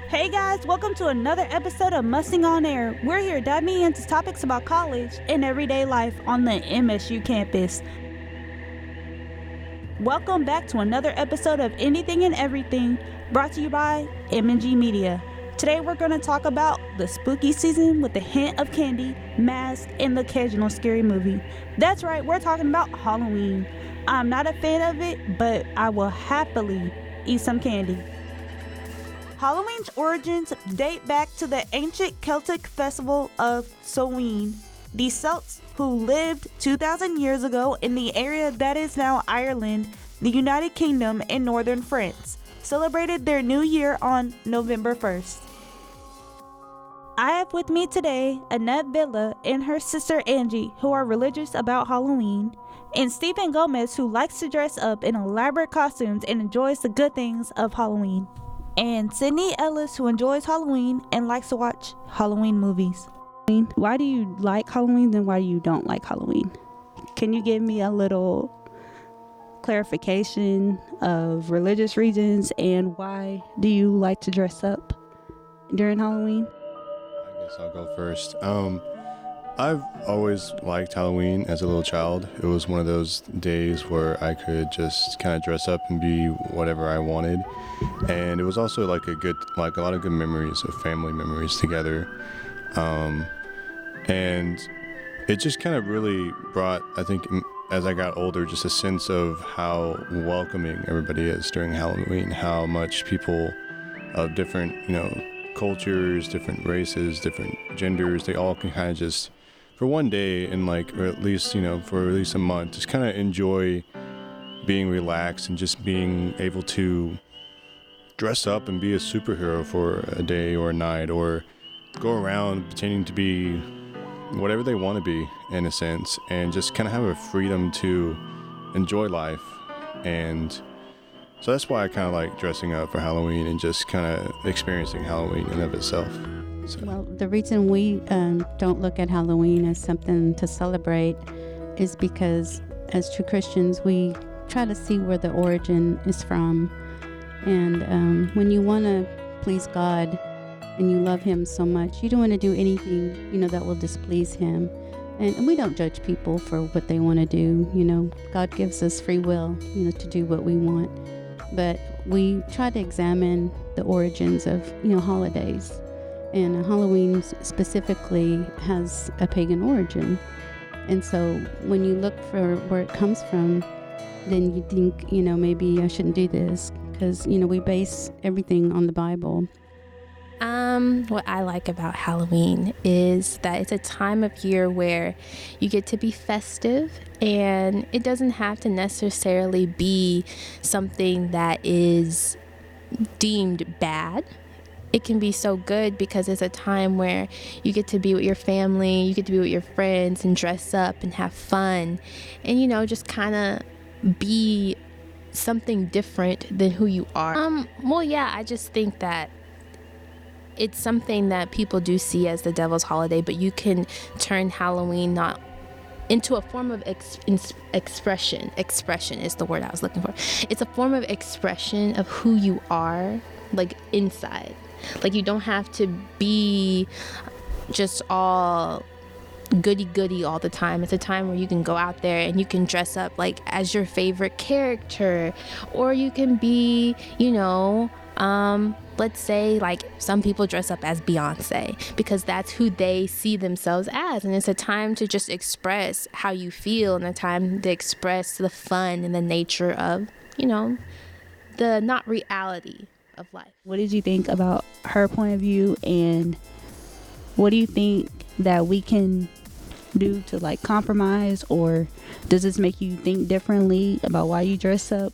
Hey guys, welcome to another episode of Mustang on Air. We're here diving into topics about college and everyday life on the MSU campus. Welcome back to another episode of Anything and Everything, brought to you by M&G Media. Today we're going to talk about the spooky season with a hint of candy, mask, and the occasional scary movie. That's right, we're talking about Halloween. I'm not a fan of it, but I will happily eat some candy. Halloween's origins date back to the ancient Celtic festival of Samhain. The Celts, who lived 2,000 years ago in the area that is now Ireland, the United Kingdom, and northern France, celebrated their new year on November 1st. I have with me today Annette Villa and her sister Angie, who are religious about Halloween, and Stephen Gomez, who likes to dress up in elaborate costumes and enjoys the good things of Halloween, and Sydney Ellis, who enjoys Halloween and likes to watch Halloween movies. Why do you like Halloween and why you don't like Halloween? Can you give me a little clarification of religious reasons and why do you like to dress up during Halloween? I guess I'll go first. I've always liked Halloween as a little child. It was one of those days where I could just kind of dress up and be whatever I wanted. And it was also like a lot of good memories of family memories together. And it just kind of really brought, I think, as I got older, just a sense of how welcoming everybody is during Halloween, how much people of different, cultures, different races, different genders, they all can kind of just, for one day and or at least, for at least a month, just kind of enjoy being relaxed and just being able to dress up and be a superhero for a day or a night, or go around pretending to be whatever they want to be, in a sense, and just kind of have a freedom to enjoy life. And so that's why I kind of like dressing up for Halloween and just kind of experiencing Halloween in of itself. So. Well, the reason we don't look at Halloween as something to celebrate is because as true Christians, we try to see where the origin is from. And when you want to please God and you love Him so much, you don't want to do anything, that will displease Him. And we don't judge people for what they want to do. God gives us free will, to do what we want. But we try to examine the origins of, holidays. And Halloween specifically has a pagan origin. And so when you look for where it comes from, then you think, maybe I shouldn't do this because, we base everything on the Bible. What I like about Halloween is that it's a time of year where you get to be festive, and it doesn't have to necessarily be something that is deemed bad. It can be so good because it's a time where you get to be with your family, you get to be with your friends and dress up and have fun and, just kind of be something different than who you are. I just think that it's something that people do see as the devil's holiday, but you can turn Halloween not into a form of expression. Expression is the word I was looking for. It's a form of expression of who you are, inside. You don't have to be just all goody all the time. It's a time where you can go out there and you can dress up as your favorite character, or you can be, let's say some people dress up as Beyonce because that's who they see themselves as, and it's a time to just express how you feel and a time to express the fun and the nature of, the not reality of life. What did you think about her point of view, and what do you think that we can do to compromise, or does this make you think differently about why you dress up?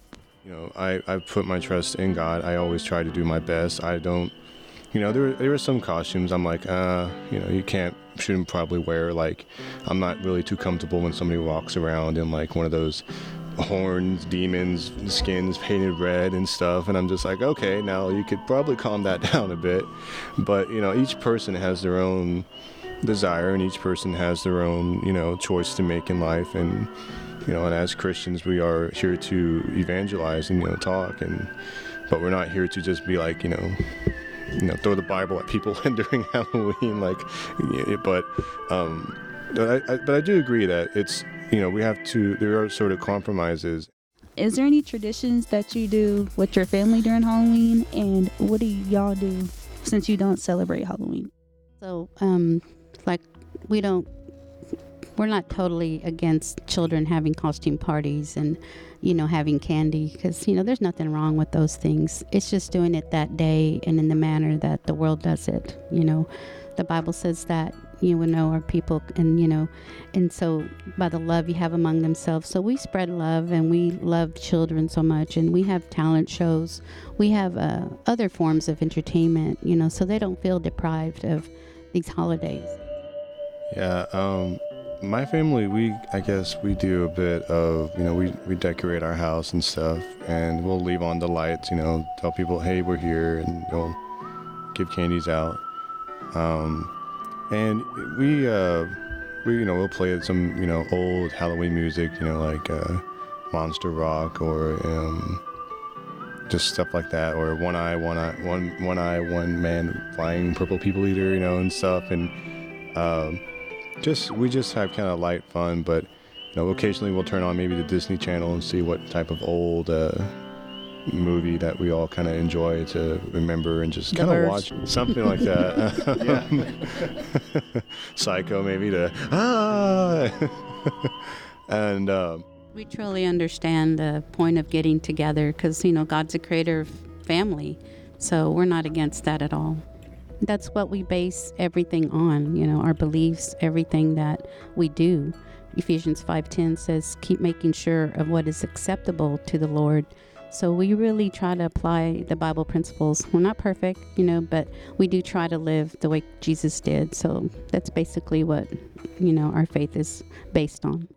I put my trust in God. I always try to do my best. I don't, there were some costumes I'm like, shouldn't probably wear. I'm not really too comfortable when somebody walks around in one of those horns, demons, skins painted red and stuff. And I'm just like, okay, now you could probably calm that down a bit. But, each person has their own desire, and each person has their own, choice to make in life. And, and as Christians, we are here to evangelize and, talk, but we're not here to just be throw the Bible at people during Halloween, but I do agree that it's, we have to, there are sort of compromises. Is there any traditions that you do with your family during Halloween, and what do y'all do since you don't celebrate Halloween? So, we're not totally against children having costume parties and, having candy, because, there's nothing wrong with those things. It's just doing it that day and in the manner that the world does it. The Bible says that you will know our people, and so by the love you have among themselves. So we spread love, and we love children so much, and we have talent shows. We have other forms of entertainment, so they don't feel deprived of these holidays. Yeah, my family, I guess we do a bit of, we decorate our house and stuff, and we'll leave on the lights, tell people, hey, we're here, and we'll give candies out. And we'll play some, old Halloween music, like Monster Rock, or just stuff like that, or one man flying purple people eater, and stuff, and we just have kind of light fun, but occasionally we'll turn on maybe the Disney Channel and see what type of old movie that we all kind of enjoy to remember, and just kind of watch something like that. Psycho, maybe, and we truly understand the point of getting together, because God's a creator of family, so we're not against that at all. That's what we base everything on, our beliefs, everything that we do. Ephesians 5:10 says, keep making sure of what is acceptable to the Lord. So we really try to apply the Bible principles. We're not perfect, but we do try to live the way Jesus did. So that's basically what, our faith is based on.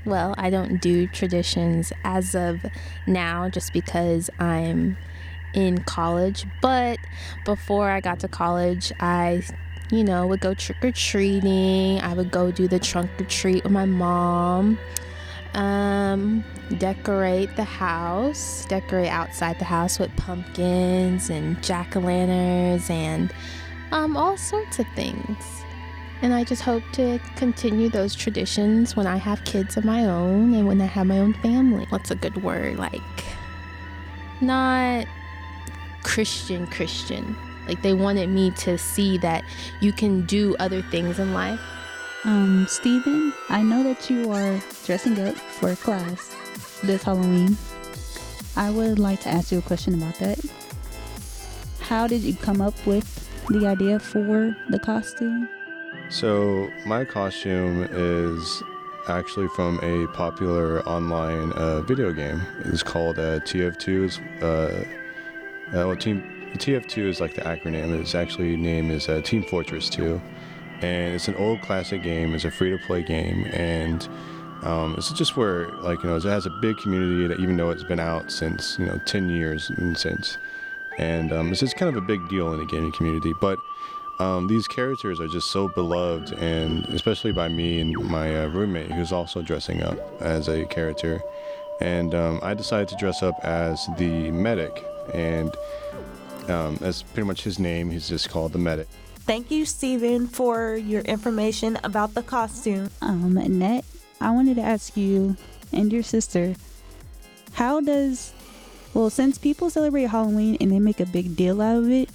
Well, I don't do traditions as of now, just because I'm in college. But before I got to college, I would go trick-or-treating. I would go do the trunk-or-treat with my mom. Decorate the house, decorate outside the house with pumpkins and jack-o'-lanterns and all sorts of things. And I just hope to continue those traditions when I have kids of my own and when I have my own family. What's a good word? Not Christian. Like, they wanted me to see that you can do other things in life. Steven, I know that you are dressing up for class this Halloween. I would like to ask you a question about that. How did you come up with the idea for the costume? So my costume is actually from a popular online video game. It's called TF2. TF2 is like the acronym. Its actually name is Team Fortress 2. And it's an old classic game. It's a free-to-play game, and it's just where, it has a big community, that even though it's been out since 10 years since, and it's just kind of a big deal in the gaming community. But these characters are just so beloved, and especially by me and my roommate, who's also dressing up as a character. And I decided to dress up as the medic, and that's pretty much his name. He's just called the medic. Thank you, Steven, for your information about the costume. Annette, I wanted to ask you and your sister, since people celebrate Halloween and they make a big deal out of it,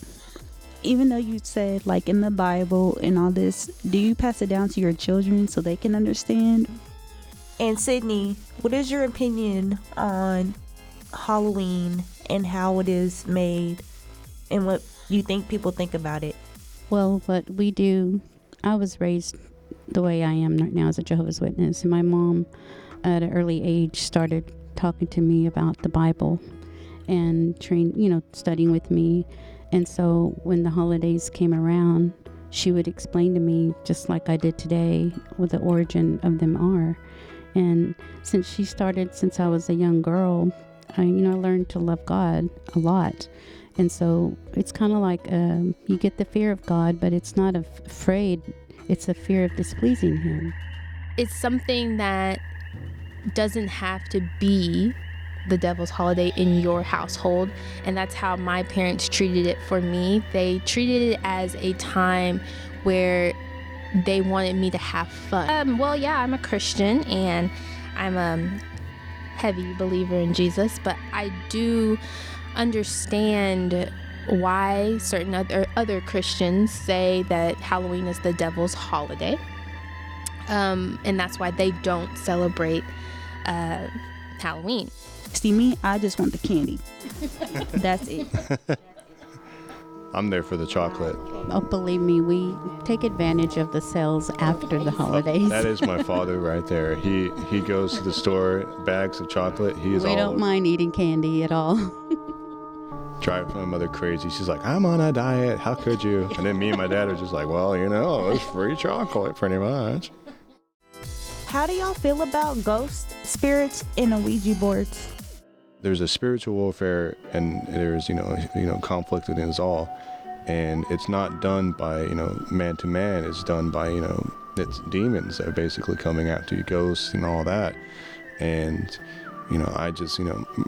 even though you said, in the Bible and all this, do you pass it down to your children so they can understand? And Sydney, what is your opinion on Halloween and how it is made and what you think people think about it? Well, what we do, I was raised the way I am right now as a Jehovah's Witness. And my mom, at an early age, started talking to me about the Bible and studying with me. And so when the holidays came around, she would explain to me, just like I did today, what the origin of them are. And since I was a young girl, I learned to love God a lot. And so it's kind of like you get the fear of God, but it's not afraid. It's a fear of displeasing Him. It's something that doesn't have to be the devil's holiday in your household. And that's how my parents treated it for me. They treated it as a time where they wanted me to have fun. Well, yeah, I'm a Christian and I'm a heavy believer in Jesus, but I do understand why certain other Christians say that Halloween is the devil's holiday. And that's why they don't celebrate Halloween. See me, I just want the candy. That's it. I'm there for the chocolate. Oh, believe me, we take advantage of the sales after the holidays. That is my father right there. He goes to the store, bags of chocolate. He is We don't mind eating candy at all. Drive my mother crazy. She's like, I'm on a diet. How could you? And then me and my dad are just like, well, it's free chocolate pretty much. How do y'all feel about ghosts, spirits, and Ouija boards? There's a spiritual warfare, and there's conflict within us all, and it's not done by man to man. It's done by it's demons that are basically coming after you, ghosts and all that. And I just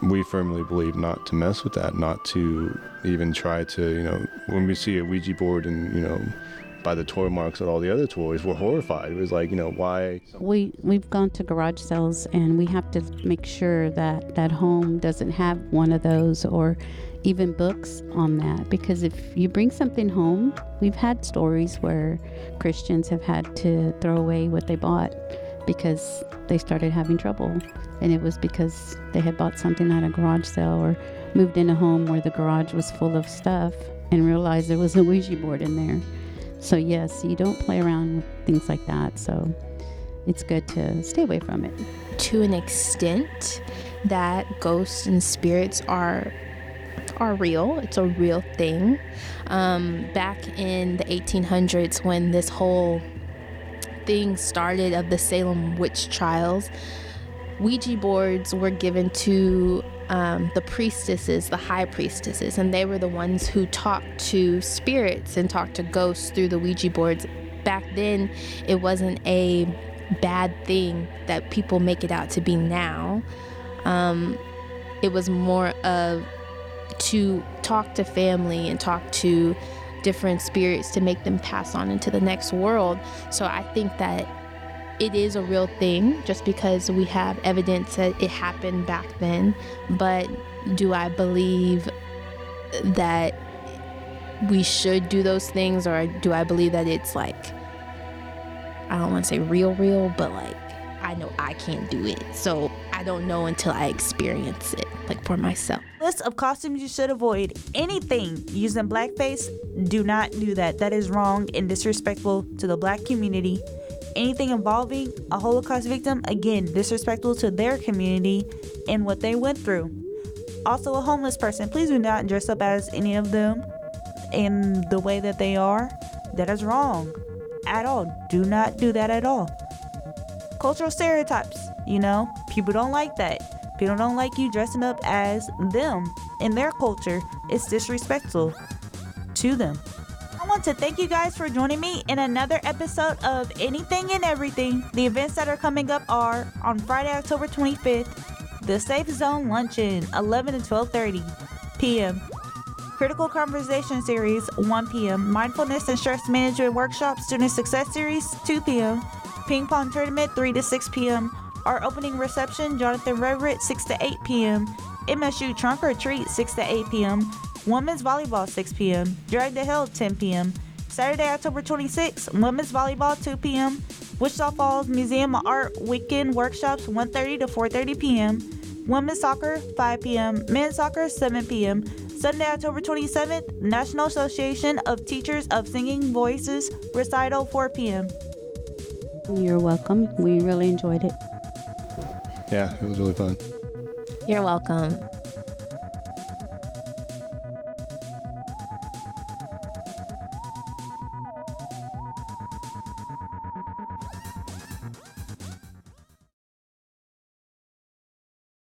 we firmly believe not to mess with that, not to even try to when we see a Ouija board and by the toy marks of all the other toys, we're horrified. It was like, why? We've gone to garage sales, and we have to make sure that that home doesn't have one of those or even books on that, because if you bring something home, we've had stories where Christians have had to throw away what they bought because they started having trouble, and it was because they had bought something at a garage sale or moved in a home where the garage was full of stuff and realized there was a Ouija board in there. So yes, you don't play around with things like that. So it's good to stay away from it. To an extent, that ghosts and spirits are real. It's a real thing. Back in the 1800s, when this whole thing started of the Salem witch trials, Ouija boards were given to the priestesses, the high priestesses, and they were the ones who talked to spirits and talked to ghosts through the Ouija boards. Back then, it wasn't a bad thing that people make it out to be now. It was more of to talk to family and talk to different spirits to make them pass on into the next world. So I think that it is a real thing just because we have evidence that it happened back then. But do I believe that we should do those things, or do I believe that it's like, I don't want to say real, but like, I know I can't do it. So I don't know until I experience it, like for myself. List of costumes you should avoid. Anything using blackface, do not do that. That is wrong and disrespectful to the black community. Anything involving a Holocaust victim, again, disrespectful to their community and what they went through. Also, a homeless person, please do not dress up as any of them in the way that they are. That is wrong at all. Do not do that at all. Cultural stereotypes, people don't like that. People don't like you dressing up as them in their culture. It's disrespectful to them. I want to thank you guys for joining me in another episode of Anything and Everything. The events that are coming up are on Friday, October 25th, the Safe Zone Luncheon, 11 to 12:30 p.m. Critical Conversation Series, 1 p.m. Mindfulness and Stress Management Workshop, Student Success Series, 2 p.m. Ping Pong Tournament, 3 to 6 p.m. Our opening reception, Jonathan Reverett, 6 to 8 p.m. MSU Trunk or Treat, 6 to 8 p.m. Women's Volleyball, 6 p.m. Drag the Hill, 10 p.m. Saturday, October 26th, Women's Volleyball, 2 p.m. Wichita Falls Museum of Art Weekend Workshops, 1:30 to 4:30 p.m. Women's Soccer, 5 p.m. Men's Soccer, 7 p.m. Sunday, October 27th, National Association of Teachers of Singing Voices Recital, 4 p.m. You're welcome. We really enjoyed it. Yeah, it was really fun. You're welcome.